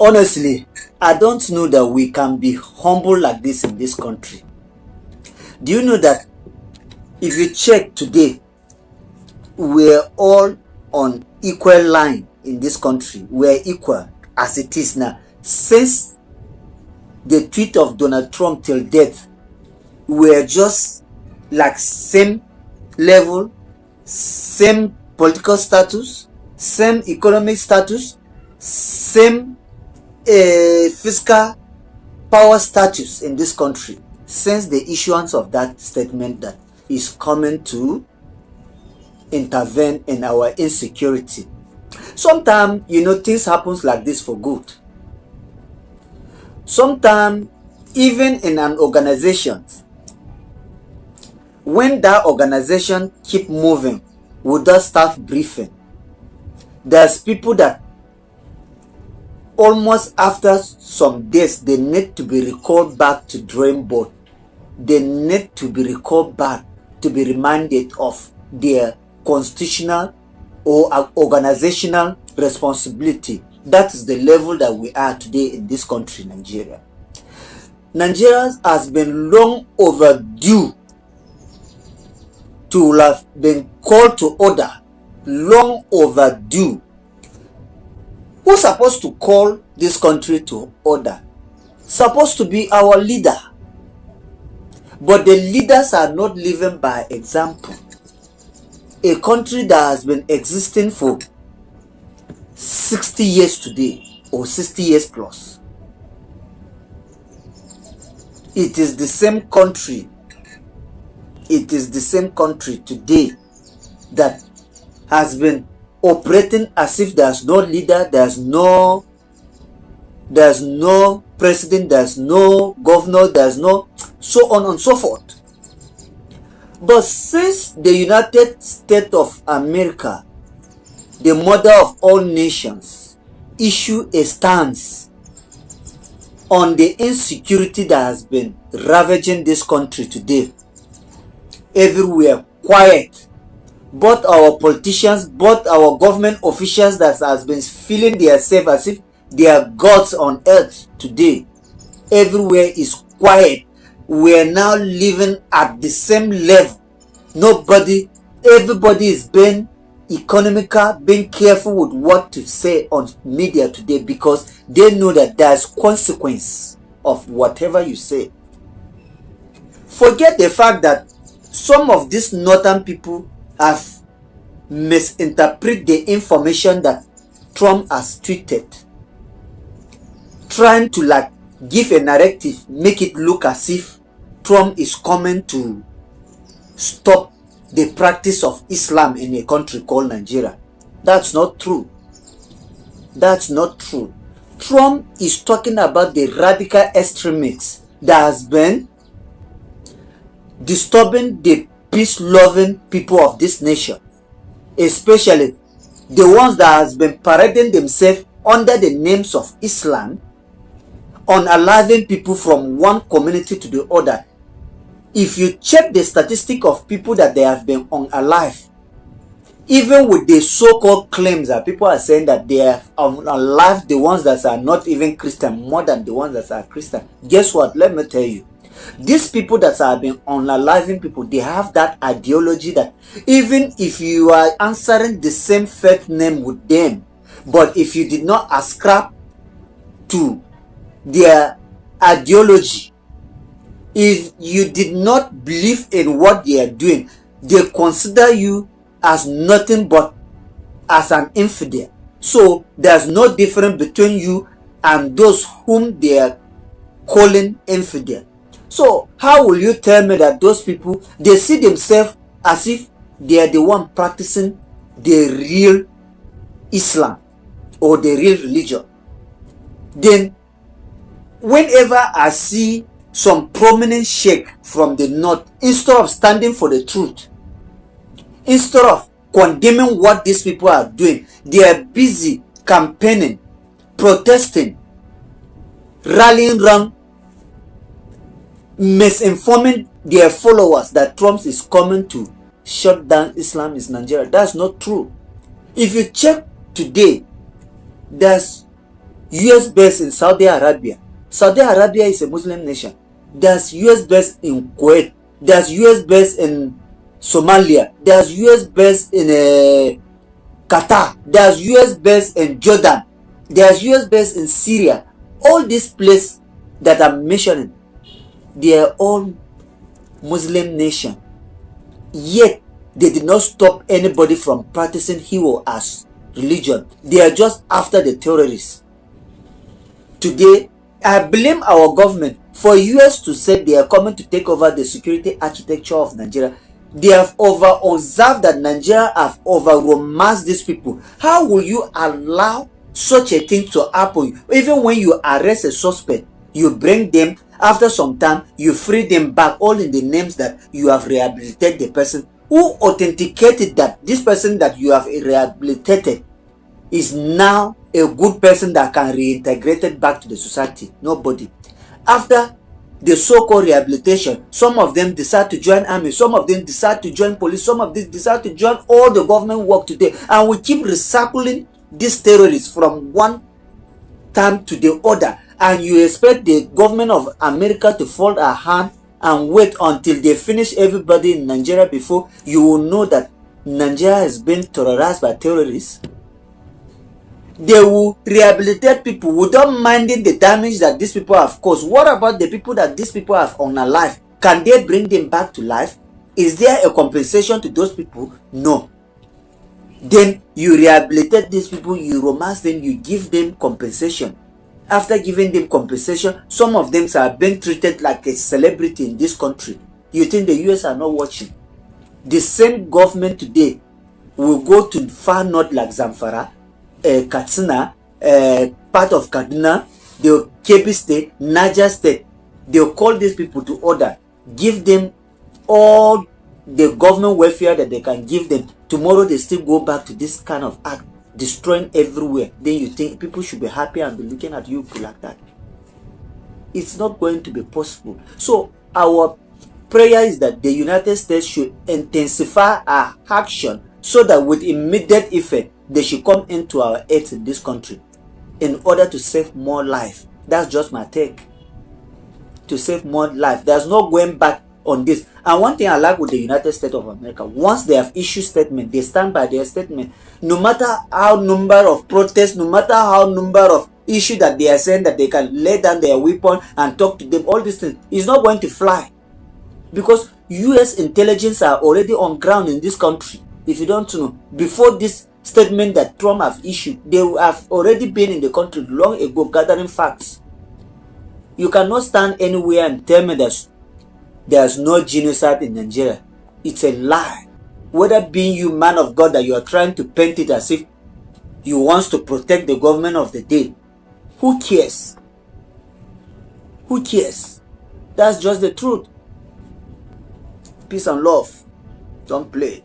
Honestly, I don't know that we can be humble like this in this country. Do you know that if you check today, we're all on equal line in this country? We're equal as it is now. Since the tweet of Donald Trump till death, we're just like same level, same political status, same economic status, same fiscal power status in this country since the issuance of that statement that is coming to intervene in our insecurity. Sometimes, things happens like this for good. Sometimes, even in an organization, when that organization keep moving without staff briefing, there's people that almost after some days they need to be recalled back to drawing board. They need to be recalled back to be reminded of their constitutional or organizational responsibility. That is the level that we are today in this country, Nigeria. Nigeria has been long overdue to have been called to order. Long overdue. Who's supposed to call this country to order? Supposed to be our leader. But the leaders are not living by example. A country that has been existing for 60 years today, or 60 years plus. It is the same country. It is the same country today that has been operating as if there's no leader, there's no president, there's no governor, there's no so on and so forth. But since the United States of America, the mother of all nations, issue a stance on the insecurity that has been ravaging this country today, everywhere quiet. Both our politicians, both our government officials that has been feeling themselves as if they are gods on earth today, everywhere is quiet. We are now living at the same level. Everybody is being economical, being careful with what to say on media today, because they know that there's consequence of whatever you say. Forget the fact that some of these northern people have misinterpreted the information that Trump has tweeted, trying to give a narrative, make it look as if Trump is coming to stop the practice of Islam in a country called Nigeria. That's not true. That's not true. Trump is talking about the radical extremists that has been disturbing the peace-loving people of this nation, especially the ones that has been parading themselves under the names of Islam, unaliving people from one community to the other. If you check the statistic of people that they have been unalive, even with the so-called claims that people are saying that they have unalived the ones that are not even Christian more than the ones that are Christian, guess what? Let me tell you. These people that have been unaliving people, they have that ideology that even if you are answering the same faith name with them, but if you did not ascribe to their ideology, if you did not believe in what they are doing, they consider you as nothing but as an infidel. So there's no difference between you and those whom they are calling infidel. So how will you tell me that those people, they see themselves as if they are the one practicing the real Islam or the real religion? Then whenever I see some prominent sheikh from the north, instead of standing for the truth, instead of condemning what these people are doing, they are busy campaigning, protesting, rallying around, misinforming their followers that Trump is coming to shut down Islam in Nigeria. That's not true. If you check today, there's US base in Saudi Arabia. Saudi Arabia is a Muslim nation. There's US base in Kuwait. There's US base in Somalia. There's US base in Qatar. There's US base in Jordan. There's US base in Syria. All these places that I'm mentioning, they are all Muslim nation. Yet they did not stop anybody from practicing Hero as religion. They are just after the terrorists. Today, I blame our government for US to say they are coming to take over the security architecture of Nigeria. They have over-observed that Nigeria have over-romanced these people. How will you allow such a thing to happen? Even when you arrest a suspect, you bring them, after some time, you free them back, all in the names that you have rehabilitated the person. Who authenticated that this person that you have rehabilitated is now a good person that can reintegrate it back to the society? Nobody. After the so-called rehabilitation, some of them decide to join army, some of them decide to join police, some of them decide to join all the government work today, and we keep recycling these terrorists from one time to the other. And you expect the government of America to fold a hand and wait until they finish everybody in Nigeria before you will know that Nigeria has been terrorized by terrorists? They will rehabilitate people without minding the damage that these people have caused. What about the people that these people have unalived? Can they bring them back to life? Is there a compensation to those people? No. Then you rehabilitate these people, you romance them, you give them compensation. After giving them compensation, some of them are being treated like a celebrity in this country. You think the US are not watching? The same government today will go to far north like Zamfara, Katsina, part of Kaduna, the Kebbi State, Niger State. They'll call these people to order, give them all the government welfare that they can give them. Tomorrow they still go back to this kind of act, destroying everywhere. Then you think people should be happy and be looking at you like that? It's not going to be possible. So our prayer is that the United States should intensify our action so that with immediate effect they should come into our aid in this country in order to save more life. That's just my take. To save more life. There's no going back on this. And one thing I like with the United States of America, once they have issued statement, they stand by their statement. No matter how number of protests, no matter how number of issue that they are saying that they can lay down their weapon and talk to them, all these things is not going to fly. Because US intelligence are already on ground in this country. If you don't know, before this statement that Trump have issued, they have already been in the country long ago gathering facts. You cannot stand anywhere and tell me that there's no genocide in Nigeria. It's a lie. Whether being you man of God that you are trying to paint it as if you want to protect the government of the day. Who cares? Who cares? That's just the truth. Peace and love. Don't play.